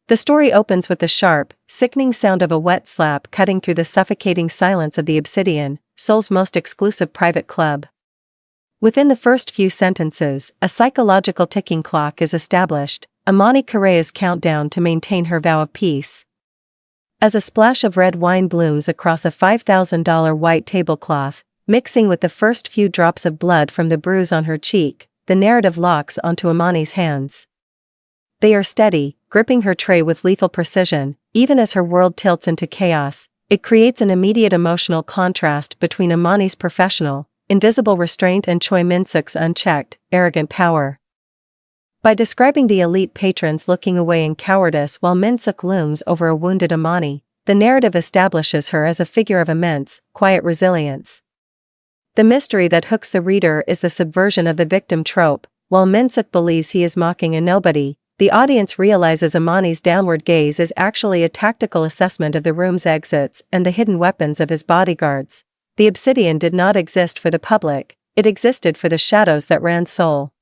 The story opens with the sharp, sickening sound of a wet slap cutting through the suffocating silence of the Obsidian, Seoul's most exclusive private club. Within the first few sentences, a psychological ticking clock is established, Amani Correa's countdown to maintain her vow of peace. As a splash of red wine blooms across a $5,000 white tablecloth, mixing with the first few drops of blood from the bruise on her cheek, the narrative locks onto Amani's hands. They are steady, gripping her tray with lethal precision, even as her world tilts into chaos. It creates an immediate emotional contrast between Amani's professional, invisible restraint and Choi Min-suk's unchecked, arrogant power. By describing the elite patrons looking away in cowardice while Min-suk looms over a wounded Amani, the narrative establishes her as a figure of immense, quiet resilience. The mystery that hooks the reader is the subversion of the victim trope. While Min-suk believes he is mocking a nobody, the audience realizes Amani's downward gaze is actually a tactical assessment of the room's exits and the hidden weapons of his bodyguards. The Obsidian did not exist for the public, it existed for the shadows that ran Seoul.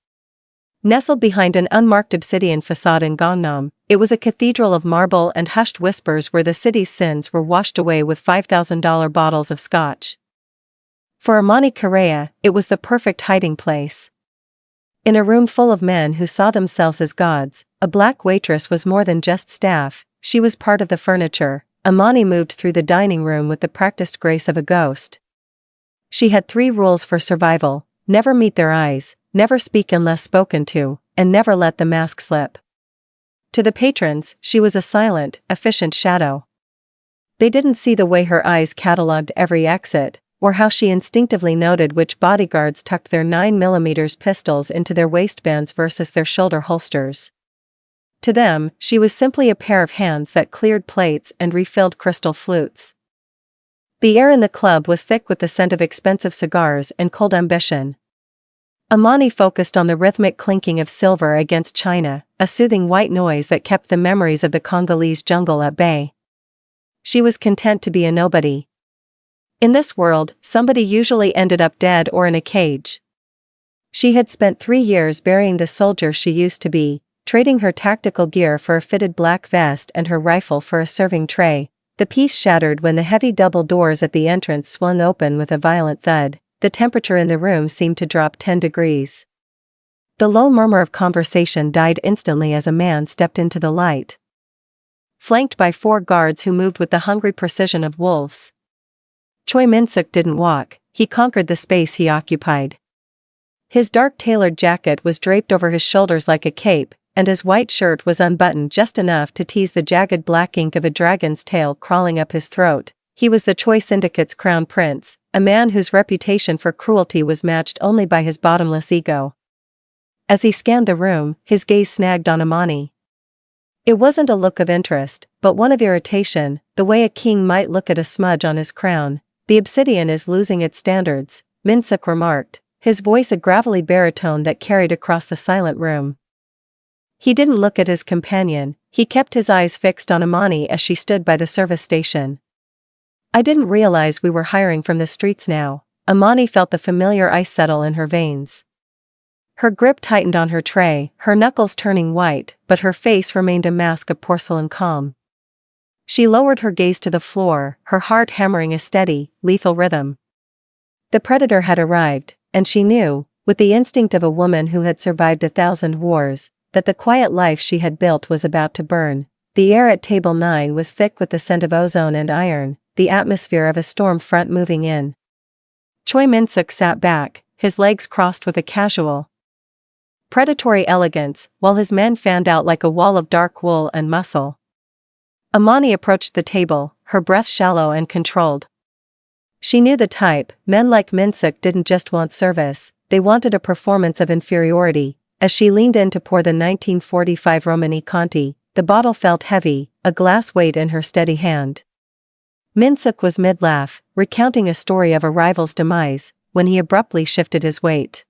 Nestled behind an unmarked obsidian facade in Gangnam, it was a cathedral of marble and hushed whispers where the city's sins were washed away with $5,000 bottles of scotch. For Amani Correa, it was the perfect hiding place. In a room full of men who saw themselves as gods, a black waitress was more than just staff, she was part of the furniture. Amani moved through the dining room with the practiced grace of a ghost. She had 3 rules for survival: never meet their eyes, never speak unless spoken to, and never let the mask slip. To the patrons, she was a silent, efficient shadow. They didn't see the way her eyes catalogued every exit, or how she instinctively noted which bodyguards tucked their 9mm pistols into their waistbands versus their shoulder holsters. To them, she was simply a pair of hands that cleared plates and refilled crystal flutes. The air in the club was thick with the scent of expensive cigars and cold ambition. Amani focused on the rhythmic clinking of silver against china, a soothing white noise that kept the memories of the Congolese jungle at bay. She was content to be a nobody. In this world, somebody usually ended up dead or in a cage. She had spent 3 years burying the soldier she used to be, trading her tactical gear for a fitted black vest and her rifle for a serving tray. The peace shattered when the heavy double doors at the entrance swung open with a violent thud. The temperature in the room seemed to drop 10 degrees. The low murmur of conversation died instantly as a man stepped into the light. Flanked by 4 guards who moved with the hungry precision of wolves. Choi Min-suk didn't walk, he conquered the space he occupied. His dark tailored jacket was draped over his shoulders like a cape, and his white shirt was unbuttoned just enough to tease the jagged black ink of a dragon's tail crawling up his throat. He was the Choi Syndicate's crown prince, a man whose reputation for cruelty was matched only by his bottomless ego. As he scanned the room, his gaze snagged on Amani. It wasn't a look of interest, but one of irritation, the way a king might look at a smudge on his crown. "The Obsidian is losing its standards," Min-suk remarked, his voice a gravelly baritone that carried across the silent room. He didn't look at his companion, he kept his eyes fixed on Amani as she stood by the service station. "I didn't realize we were hiring from the streets now." Amani felt the familiar ice settle in her veins. Her grip tightened on her tray, her knuckles turning white, but her face remained a mask of porcelain calm. She lowered her gaze to the floor, her heart hammering a steady, lethal rhythm. The predator had arrived, and she knew, with the instinct of a woman who had survived 1,000 wars, that the quiet life she had built was about to burn. The air at table 9 was thick with the scent of ozone and iron, the atmosphere of a storm front moving in. Choi Min-suk sat back, his legs crossed with a casual, predatory elegance, while his men fanned out like a wall of dark wool and muscle. Amani approached the table, her breath shallow and controlled. She knew the type. Men like Min-suk didn't just want service, they wanted a performance of inferiority. As she leaned in to pour the 1945 Romani Conti, the bottle felt heavy, a glass weight in her steady hand. Min-suk was mid-laugh, recounting a story of a rival's demise, when he abruptly shifted his weight.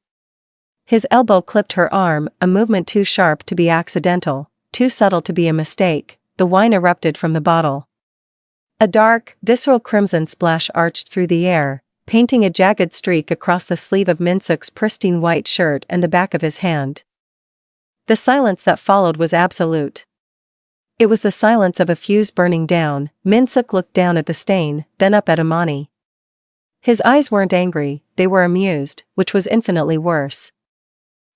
His elbow clipped her arm, a movement too sharp to be accidental, too subtle to be a mistake. The wine erupted from the bottle. A dark, visceral crimson splash arched through the air, painting a jagged streak across the sleeve of Min-suk's pristine white shirt and the back of his hand. The silence that followed was absolute. It was the silence of a fuse burning down. Min-suk looked down at the stain, then up at Amani. His eyes weren't angry, they were amused, which was infinitely worse.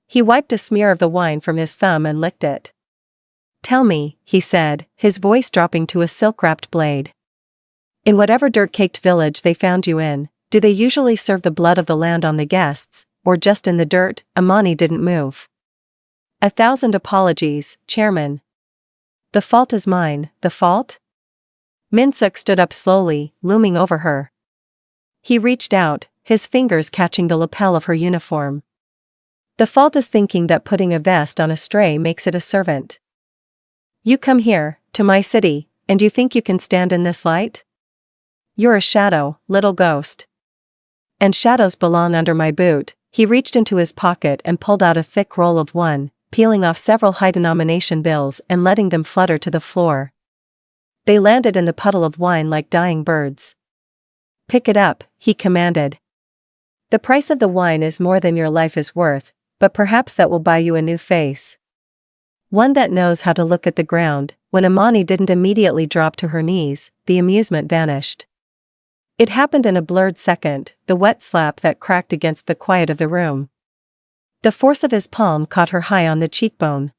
He wiped a smear of the wine from his thumb and licked it. "Tell me," he said, his voice dropping to a silk-wrapped blade. "In whatever dirt-caked village they found you in, do they usually serve the blood of the land on the guests, or just in the dirt?" Amani didn't move. "1,000 apologies, Chairman. The fault is mine." "The fault?" Min-suk stood up slowly, looming over her. He reached out, his fingers catching the lapel of her uniform. "The fault is thinking that putting a vest on a stray makes it a servant. You come here, to my city, and you think you can stand in this light? You're a shadow, little ghost. And shadows belong under my boot." He reached into his pocket and pulled out a thick roll of one, peeling off several high-denomination bills and letting them flutter to the floor. They landed in the puddle of wine like dying birds. "Pick it up," he commanded. "The price of the wine is more than your life is worth, but perhaps that will buy you a new face. One that knows how to look at the ground." When Amani didn't immediately drop to her knees, the amusement vanished. It happened in a blurred second, the wet slap that cracked against the quiet of the room. The force of his palm caught her high on the cheekbone.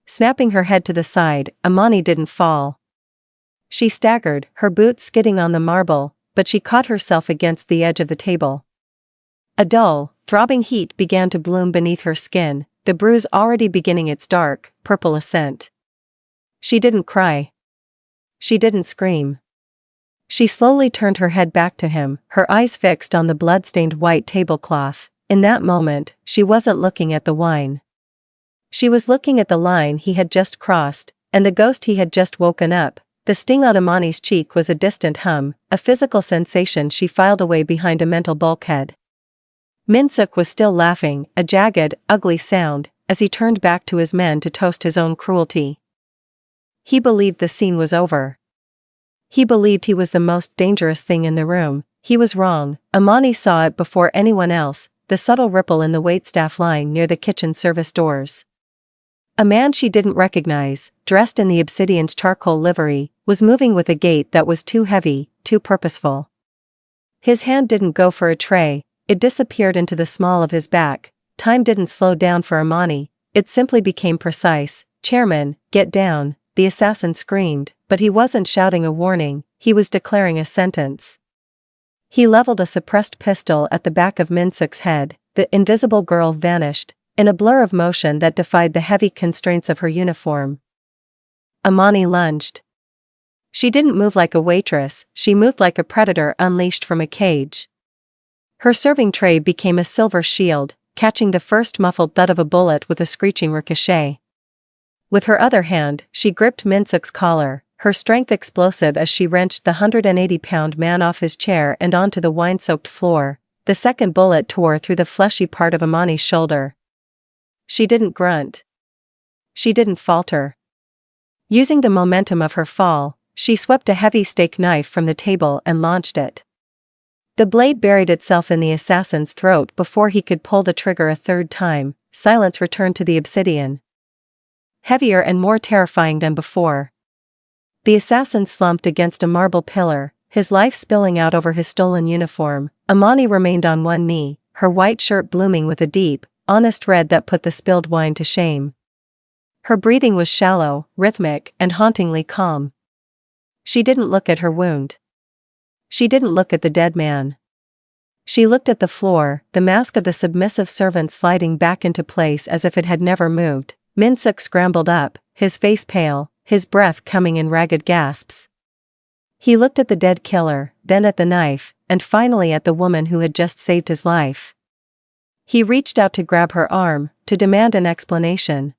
Snapping her head to the side, Amani didn't fall. She staggered, her boots skidding on the marble, but she caught herself against the edge of the table. A dull, throbbing heat began to bloom beneath her skin, the bruise already beginning its dark, purple ascent. She didn't cry. She didn't scream. She slowly turned her head back to him, her eyes fixed on the blood-stained white tablecloth. In that moment, she wasn't looking at the wine. She was looking at the line he had just crossed, and the ghost he had just woken up. The sting on Amani's cheek was a distant hum, a physical sensation she filed away behind a mental bulkhead. Min-suk was still laughing, a jagged, ugly sound, as he turned back to his men to toast his own cruelty. He believed the scene was over. He believed he was the most dangerous thing in the room. He was wrong. Amani saw it before anyone else, the subtle ripple in the waitstaff line near the kitchen service doors. A man she didn't recognize, dressed in the obsidian's charcoal livery, was moving with a gait that was too heavy, too purposeful. His hand didn't go for a tray, it disappeared into the small of his back. Time didn't slow down for Amani, it simply became precise. "Chairman, get down," the assassin screamed, but he wasn't shouting a warning, he was declaring a sentence. He leveled a suppressed pistol at the back of Min-suk's head. The invisible girl vanished, in a blur of motion that defied the heavy constraints of her uniform. Amani lunged. She didn't move like a waitress, she moved like a predator unleashed from a cage. Her serving tray became a silver shield, catching the first muffled thud of a bullet with a screeching ricochet. With her other hand, she gripped Min-suk's collar, her strength explosive as she wrenched the 180-pound man off his chair and onto the wine-soaked floor. The second bullet tore through the fleshy part of Amani's shoulder. She didn't grunt. She didn't falter. Using the momentum of her fall, she swept a heavy steak knife from the table and launched it. The blade buried itself in the assassin's throat before he could pull the trigger a third time. Silence returned to the obsidian. Heavier and more terrifying than before. The assassin slumped against a marble pillar, his life spilling out over his stolen uniform. Amani remained on one knee, her white shirt blooming with a deep, honest red that put the spilled wine to shame. Her breathing was shallow, rhythmic, and hauntingly calm. She didn't look at her wound. She didn't look at the dead man. She looked at the floor, the mask of the submissive servant sliding back into place as if it had never moved. Min-suk scrambled up, his face pale, his breath coming in ragged gasps. He looked at the dead killer, then at the knife, and finally at the woman who had just saved his life. He reached out to grab her arm, to demand an explanation.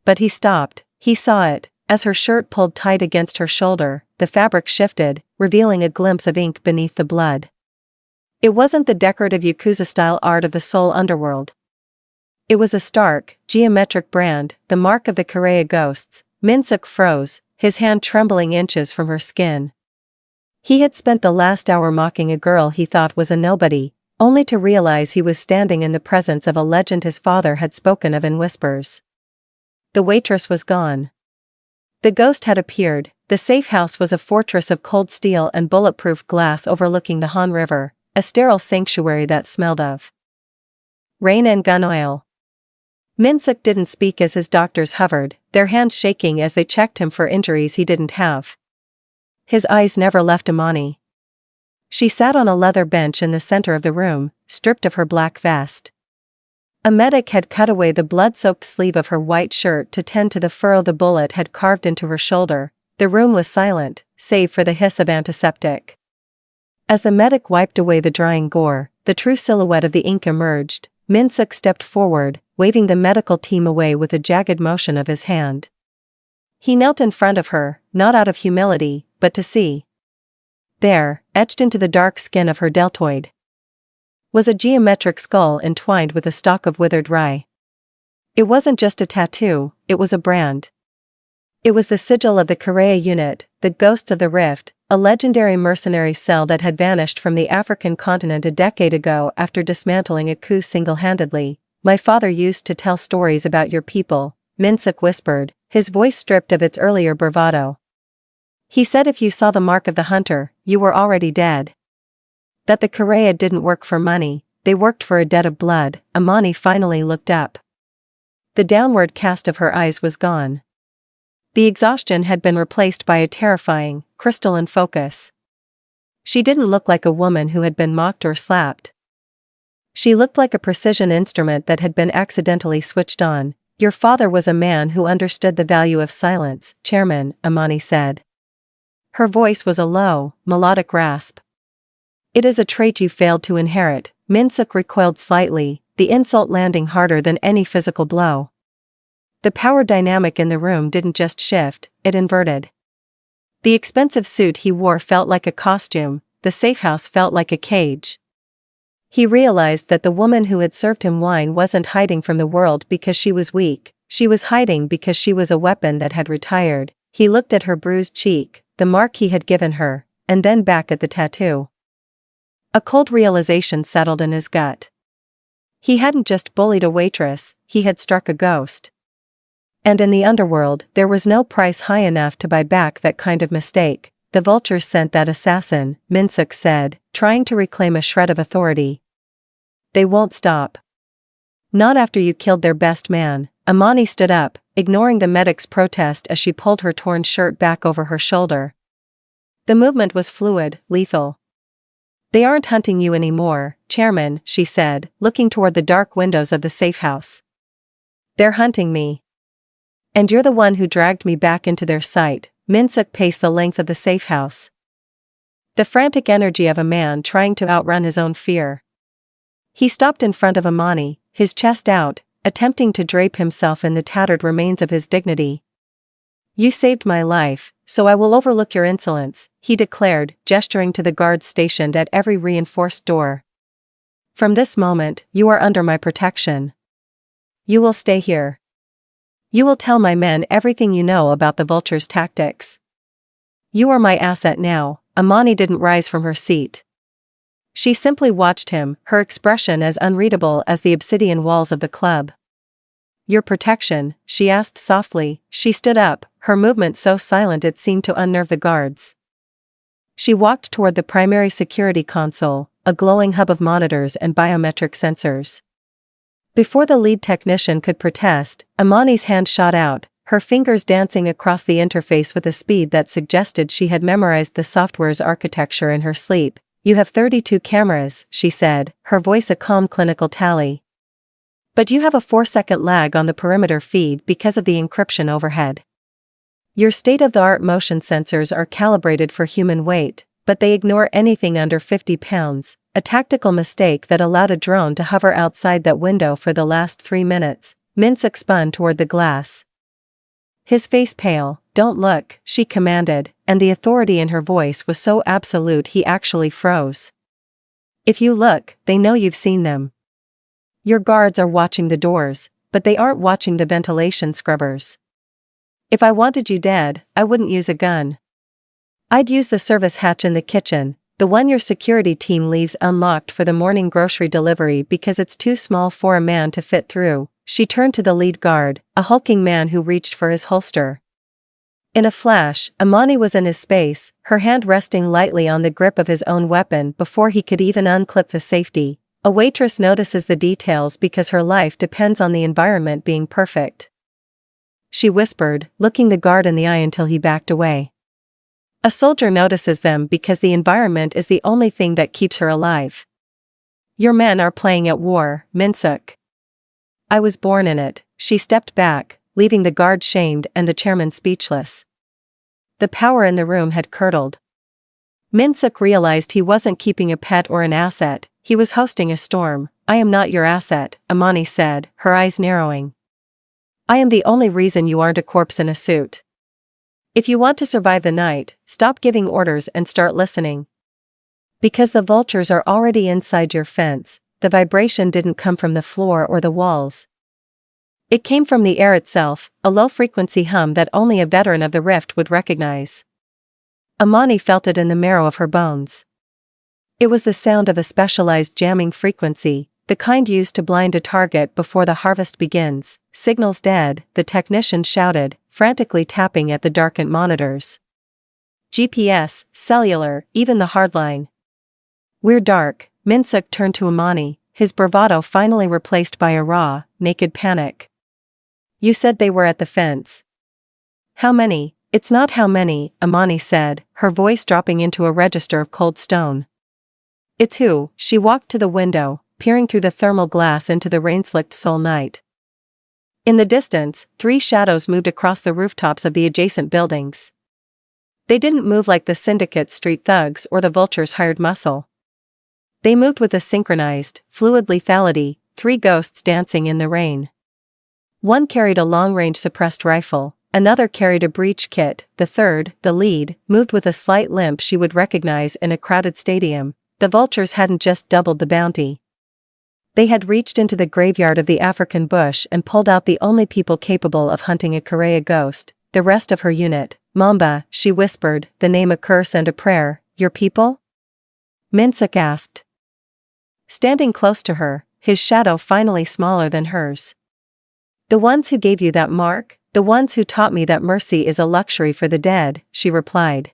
But he stopped. He saw it, as her shirt pulled tight against her shoulder, the fabric shifted, revealing a glimpse of ink beneath the blood. It wasn't the decorative Yakuza-style art of the Seoul underworld. It was a stark, geometric brand, the mark of the Korea ghosts. Min-suk froze, his hand trembling inches from her skin. He had spent the last hour mocking a girl he thought was a nobody, only to realize he was standing in the presence of a legend his father had spoken of in whispers. The waitress was gone. The ghost had appeared. The safe house was a fortress of cold steel and bulletproof glass overlooking the Han River, a sterile sanctuary that smelled of rain and gun oil. Min-suk didn't speak as his doctors hovered, their hands shaking as they checked him for injuries he didn't have. His eyes never left Amani. She sat on a leather bench in the center of the room, stripped of her black vest. A medic had cut away the blood-soaked sleeve of her white shirt to tend to the furrow the bullet had carved into her shoulder. The room was silent, save for the hiss of antiseptic. As the medic wiped away the drying gore, the true silhouette of the ink emerged. Min-suk stepped forward, waving the medical team away with a jagged motion of his hand. He knelt in front of her, not out of humility, but to see. There, etched into the dark skin of her deltoid, was a geometric skull entwined with a stalk of withered rye. It wasn't just a tattoo, it was a brand. It was the sigil of the Korea unit, the Ghosts of the Rift, a legendary mercenary cell that had vanished from the African continent a decade ago after dismantling a coup single-handedly. My father used to tell stories about your people, Min-suk whispered, his voice stripped of its earlier bravado. He said if you saw the mark of the hunter, you were already dead. That the Korea didn't work for money, they worked for a debt of blood. Amani finally looked up. The downward cast of her eyes was gone. The exhaustion had been replaced by a terrifying, crystalline focus. She didn't look like a woman who had been mocked or slapped. She looked like a precision instrument that had been accidentally switched on. Your father was a man who understood the value of silence, Chairman, Amani said. Her voice was a low, melodic rasp. It is a trait you failed to inherit. Min-suk recoiled slightly, the insult landing harder than any physical blow. The power dynamic in the room didn't just shift, it inverted. The expensive suit he wore felt like a costume, the safe house felt like a cage. He realized that the woman who had served him wine wasn't hiding from the world because she was weak, she was hiding because she was a weapon that had retired. He looked at her bruised cheek, the mark he had given her, and then back at the tattoo. A cold realization settled in his gut. He hadn't just bullied a waitress, he had struck a ghost. And in the underworld, there was no price high enough to buy back that kind of mistake. The vultures sent that assassin, Min-suk said, trying to reclaim a shred of authority. They won't stop. Not after you killed their best man. Amani stood up, ignoring the medic's protest as she pulled her torn shirt back over her shoulder. The movement was fluid, lethal. They aren't hunting you anymore, Chairman, she said, looking toward the dark windows of the safe house. They're hunting me. And you're the one who dragged me back into their sight. Min-suk paced the length of the safe house. The frantic energy of a man trying to outrun his own fear. He stopped in front of Amani, his chest out, attempting to drape himself in the tattered remains of his dignity. You saved my life, so I will overlook your insolence, he declared, gesturing to the guards stationed at every reinforced door. From this moment, you are under my protection. You will stay here. You will tell my men everything you know about the vulture's tactics. You are my asset now. Amani didn't rise from her seat. She simply watched him, her expression as unreadable as the obsidian walls of the club. Your protection, she asked softly. She stood up, her movement so silent it seemed to unnerve the guards. She walked toward the primary security console, a glowing hub of monitors and biometric sensors. Before the lead technician could protest, Amani's hand shot out, her fingers dancing across the interface with a speed that suggested she had memorized the software's architecture in her sleep. You have 32 cameras, she said, her voice a calm clinical tally. But you have a 4-second lag on the perimeter feed because of the encryption overhead. Your state-of-the-art motion sensors are calibrated for human weight, but they ignore anything under 50 pounds, a tactical mistake that allowed a drone to hover outside that window for the last 3 minutes. Min-suk spun toward the glass. His face pale. Don't look, she commanded, and the authority in her voice was so absolute he actually froze. If you look, they know you've seen them. Your guards are watching the doors, but they aren't watching the ventilation scrubbers. If I wanted you dead, I wouldn't use a gun. I'd use the service hatch in the kitchen, the one your security team leaves unlocked for the morning grocery delivery because it's too small for a man to fit through. She turned to the lead guard, a hulking man who reached for his holster. In a flash, Amani was in his space, her hand resting lightly on the grip of his own weapon before he could even unclip the safety. A waitress notices the details because her life depends on the environment being perfect. She whispered, looking the guard in the eye until he backed away. A soldier notices them because the environment is the only thing that keeps her alive. Your men are playing at war, Minsuk. I was born in it. She stepped back, leaving the guard shamed and the chairman speechless. The power in the room had curdled. Minsuk realized he wasn't keeping a pet or an asset, he was hosting a storm. I am not your asset, Amani said, her eyes narrowing. I am the only reason you aren't a corpse in a suit. If you want to survive the night, stop giving orders and start listening. Because the vultures are already inside your fence, the vibration didn't come from the floor or the walls. It came from the air itself, a low-frequency hum that only a veteran of the rift would recognize. Amani felt it in the marrow of her bones. It was the sound of a specialized jamming frequency, the kind used to blind a target before the harvest begins. Signals dead, the technician shouted, frantically tapping at the darkened monitors. GPS, cellular, even the hardline. We're dark, Minsuk turned to Amani, his bravado finally replaced by a raw, naked panic. You said they were at the fence. How many? It's not how many, Amani said, her voice dropping into a register of cold stone. It's who. She walked to the window, peering through the thermal glass into the rain-slicked Seoul night. In the distance, 3 shadows moved across the rooftops of the adjacent buildings. They didn't move like the syndicate's street thugs or the vulture's hired muscle. They moved with a synchronized, fluid lethality, 3 ghosts dancing in the rain. One carried a long-range suppressed rifle, another carried a breech kit, the third, the lead, moved with a slight limp she would recognize in a crowded stadium. The vultures hadn't just doubled the bounty. They had reached into the graveyard of the African bush and pulled out the only people capable of hunting a Korea ghost, the rest of her unit. Mamba, she whispered, the name a curse and a prayer. Your people? Minsuk asked. Standing close to her, his shadow finally smaller than hers. The ones who gave you that mark, the ones who taught me that mercy is a luxury for the dead, she replied.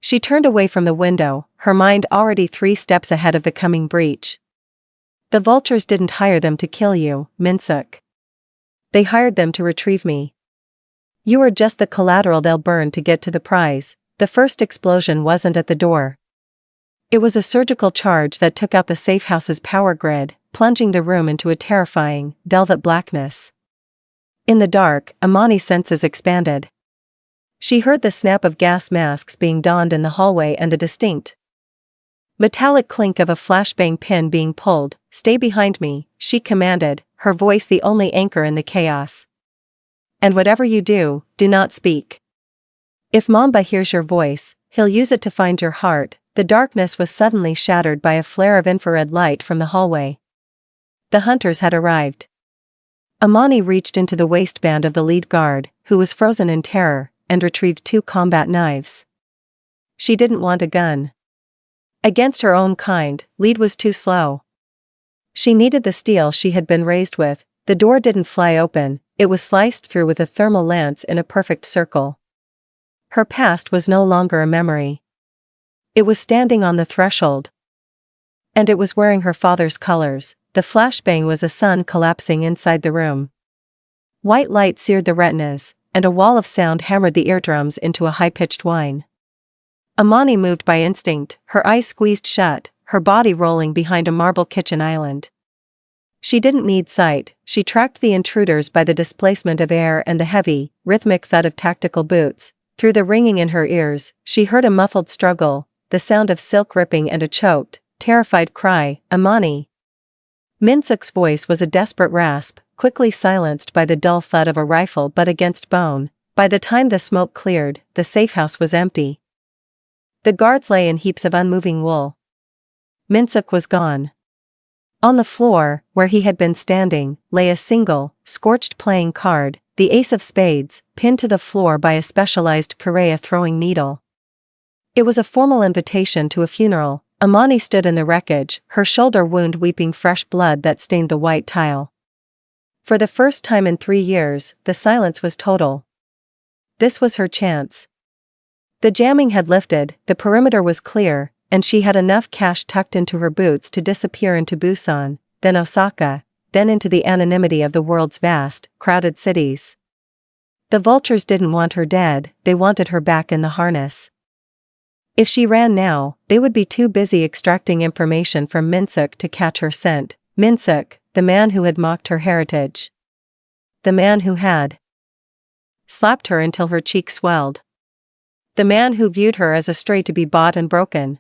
She turned away from the window, her mind already 3 steps ahead of the coming breach. The vultures didn't hire them to kill you, Minsuk. They hired them to retrieve me. You are just the collateral they'll burn to get to the prize. The first explosion wasn't at the door. It was a surgical charge that took out the safe house's power grid, plunging the room into a terrifying, velvet blackness. In the dark, Amani's senses expanded. She heard the snap of gas masks being donned in the hallway and the distinct metallic clink of a flashbang pin being pulled. Stay behind me, she commanded, her voice the only anchor in the chaos. And whatever you do, do not speak. If Mamba hears your voice, he'll use it to find your heart. The darkness was suddenly shattered by a flare of infrared light from the hallway. The hunters had arrived. Amani reached into the waistband of the lead guard, who was frozen in terror, and retrieved 2 combat knives. She didn't want a gun. Against her own kind, lead was too slow. She needed the steel she had been raised with. The door didn't fly open, it was sliced through with a thermal lance in a perfect circle. Her past was no longer a memory. It was standing on the threshold. And it was wearing her father's colors. The flashbang was a sun collapsing inside the room. White light seared the retinas, and a wall of sound hammered the eardrums into a high-pitched whine. Amani moved by instinct, her eyes squeezed shut, her body rolling behind a marble kitchen island. She didn't need sight, she tracked the intruders by the displacement of air and the heavy, rhythmic thud of tactical boots. Through the ringing in her ears, she heard a muffled struggle, the sound of silk ripping and a choked, terrified cry, Amani. Minsuk's voice was a desperate rasp, quickly silenced by the dull thud of a rifle butt against bone. By the time the smoke cleared, the safe house was empty. The guards lay in heaps of unmoving wool. Minsuk was gone. On the floor, where he had been standing, lay a single, scorched playing card, the ace of spades, pinned to the floor by a specialized Korea throwing needle. It was a formal invitation to a funeral. Amani stood in the wreckage, her shoulder wound weeping fresh blood that stained the white tile. For the first time in 3 years, the silence was total. This was her chance. The jamming had lifted, the perimeter was clear, and she had enough cash tucked into her boots to disappear into Busan, then Osaka, then into the anonymity of the world's vast, crowded cities. The vultures didn't want her dead, they wanted her back in the harness. If she ran now, they would be too busy extracting information from Min-suk to catch her scent. Min-suk, the man who had mocked her heritage. The man who had slapped her until her cheeks swelled. The man who viewed her as a stray to be bought and broken.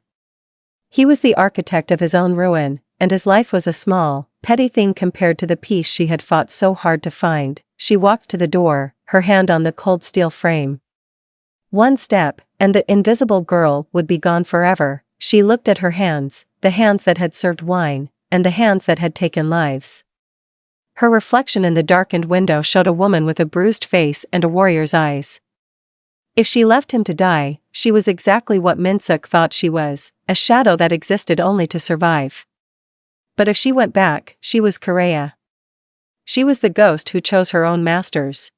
He was the architect of his own ruin, and his life was a small, petty thing compared to the peace she had fought so hard to find. She walked to the door, her hand on the cold steel frame. One step, and the invisible girl would be gone forever. She looked at her hands, the hands that had served wine, and the hands that had taken lives. Her reflection in the darkened window showed a woman with a bruised face and a warrior's eyes. If she left him to die, she was exactly what Min-suk thought she was, a shadow that existed only to survive. But if she went back, she was Korea. She was the ghost who chose her own masters.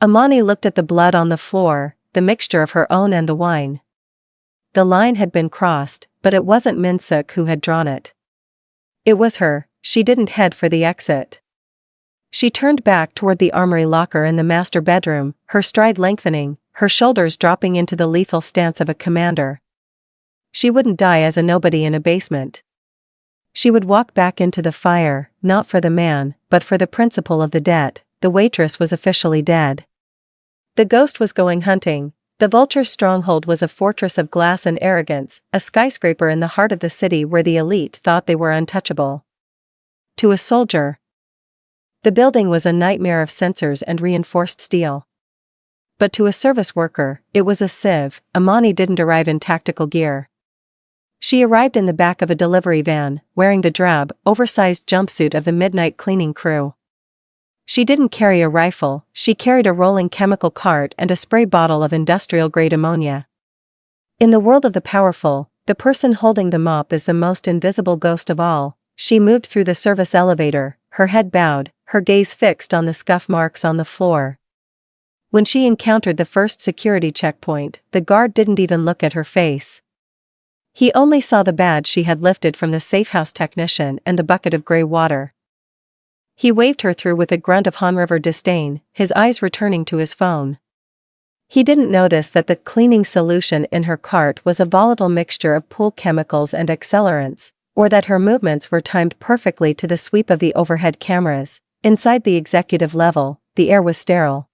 Amani looked at the blood on the floor, the mixture of her own and the wine. The line had been crossed, but it wasn't Min-suk who had drawn it. It was her. She didn't head for the exit. She turned back toward the armory locker in the master bedroom, her stride lengthening, her shoulders dropping into the lethal stance of a commander. She wouldn't die as a nobody in a basement. She would walk back into the fire, not for the man, but for the principle of the debt. The waitress was officially dead. The ghost was going hunting. The vulture's stronghold was a fortress of glass and arrogance, a skyscraper in the heart of the city where the elite thought they were untouchable. To a soldier, the building was a nightmare of sensors and reinforced steel. But to a service worker, it was a sieve. Amani didn't arrive in tactical gear. She arrived in the back of a delivery van, wearing the drab, oversized jumpsuit of the midnight cleaning crew. She didn't carry a rifle, she carried a rolling chemical cart and a spray bottle of industrial-grade ammonia. In the world of the powerful, the person holding the mop is the most invisible ghost of all. She moved through the service elevator, her head bowed, her gaze fixed on the scuff marks on the floor. When she encountered the first security checkpoint, the guard didn't even look at her face. He only saw the badge she had lifted from the safehouse technician and the bucket of gray water. He waved her through with a grunt of Han River disdain, his eyes returning to his phone. He didn't notice that the cleaning solution in her cart was a volatile mixture of pool chemicals and accelerants, or that her movements were timed perfectly to the sweep of the overhead cameras. Inside the executive level, the air was sterile.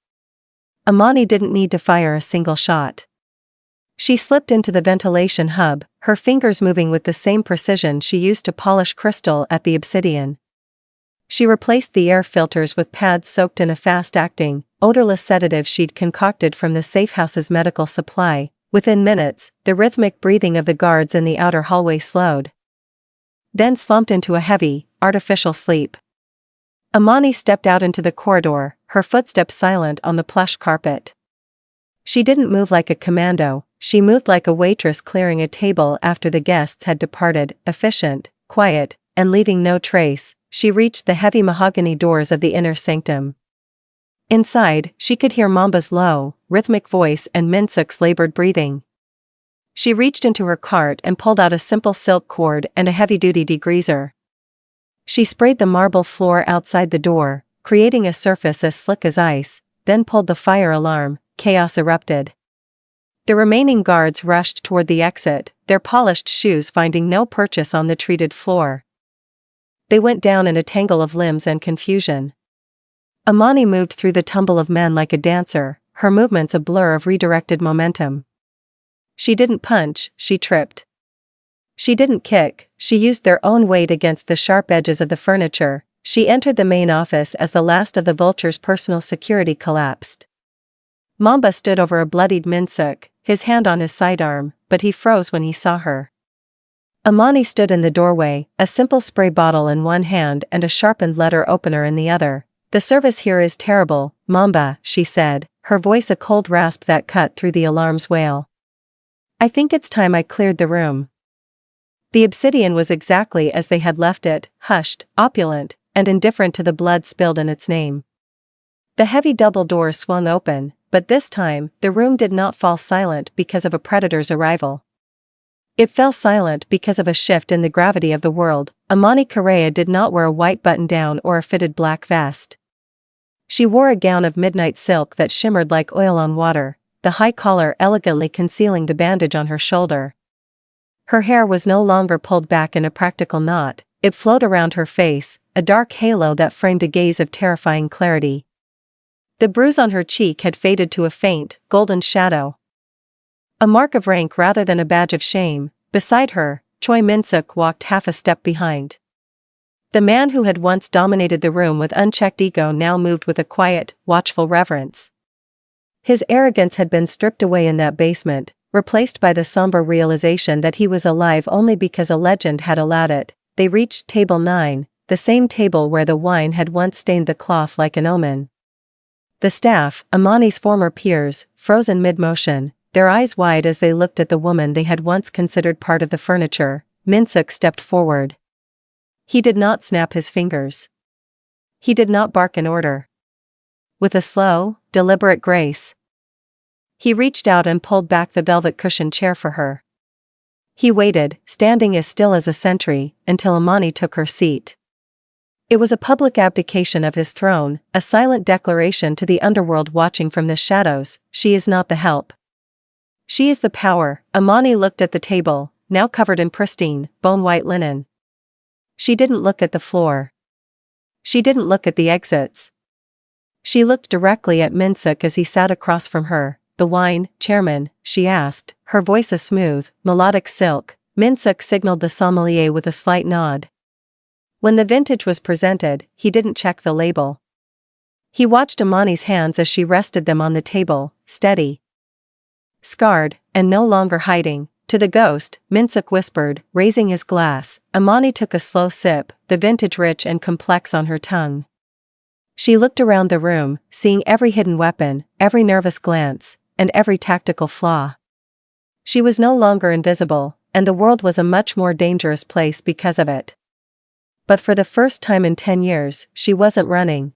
Amani didn't need to fire a single shot. She slipped into the ventilation hub, her fingers moving with the same precision she used to polish crystal at the Obsidian. She replaced the air filters with pads soaked in a fast-acting, odorless sedative she'd concocted from the safehouse's medical supply. Within minutes, the rhythmic breathing of the guards in the outer hallway slowed. Then slumped into a heavy, artificial sleep. Amani stepped out into the corridor, her footsteps silent on the plush carpet. She didn't move like a commando, she moved like a waitress clearing a table after the guests had departed, efficient, quiet, and leaving no trace. She reached the heavy mahogany doors of the inner sanctum. Inside, she could hear Mamba's low, rhythmic voice and Min-suk's labored breathing. She reached into her cart and pulled out a simple silk cord and a heavy-duty degreaser. She sprayed the marble floor outside the door, creating a surface as slick as ice, then pulled the fire alarm. Chaos erupted. The remaining guards rushed toward the exit, their polished shoes finding no purchase on the treated floor. They went down in a tangle of limbs and confusion. Amani moved through the tumble of men like a dancer, her movements a blur of redirected momentum. She didn't punch, she tripped. She didn't kick, she used their own weight against the sharp edges of the furniture. She entered the main office as the last of the vulture's personal security collapsed. Mamba stood over a bloodied Min-suk, his hand on his sidearm, but he froze when he saw her. Amani stood in the doorway, a simple spray bottle in one hand and a sharpened letter opener in the other. "The service here is terrible, Mamba," she said, her voice a cold rasp that cut through the alarm's wail. "I think it's time I cleared the room." The Obsidian was exactly as they had left it, hushed, opulent, and indifferent to the blood spilled in its name. The heavy double doors swung open, but this time, the room did not fall silent because of a predator's arrival. It fell silent because of a shift in the gravity of the world. Amani Correa did not wear a white button-down or a fitted black vest. She wore a gown of midnight silk that shimmered like oil on water, the high collar elegantly concealing the bandage on her shoulder. Her hair was no longer pulled back in a practical knot, it flowed around her face, a dark halo that framed a gaze of terrifying clarity. The bruise on her cheek had faded to a faint, golden shadow. A mark of rank rather than a badge of shame. Beside her, Choi Min-suk walked half a step behind. The man who had once dominated the room with unchecked ego now moved with a quiet, watchful reverence. His arrogance had been stripped away in that basement, replaced by the somber realization that he was alive only because a legend had allowed it. They reached table 9, the same table where the wine had once stained the cloth like an omen. The staff, Amani's former peers, froze in mid-motion, their eyes wide as they looked at the woman they had once considered part of the furniture. Min-suk stepped forward. He did not snap his fingers. He did not bark an order. With a slow, deliberate grace, he reached out and pulled back the velvet-cushioned chair for her. He waited, standing as still as a sentry, until Amani took her seat. It was a public abdication of his throne, a silent declaration to the underworld watching from the shadows: she is not the help. She is the power. Amani looked at the table, now covered in pristine, bone-white linen. She didn't look at the floor. She didn't look at the exits. She looked directly at Min-suk as he sat across from her. "The wine, chairman?" she asked, her voice a smooth, melodic silk. Min-suk signaled the sommelier with a slight nod. When the vintage was presented, he didn't check the label. He watched Amani's hands as she rested them on the table, steady, scarred, and no longer hiding. To the ghost, Min-suk whispered, raising his glass. Amani took a slow sip, the vintage rich and complex on her tongue. She looked around the room, seeing every hidden weapon, every nervous glance, and every tactical flaw. She was no longer invisible, and the world was a much more dangerous place because of it. But for the first time in 10 years, she wasn't running.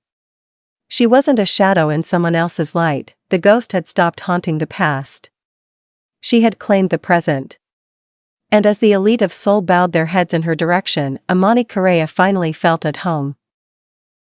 She wasn't a shadow in someone else's light. The ghost had stopped haunting the past. She had claimed the present. And as the elite of Seoul bowed their heads in her direction, Amani Correa finally felt at home.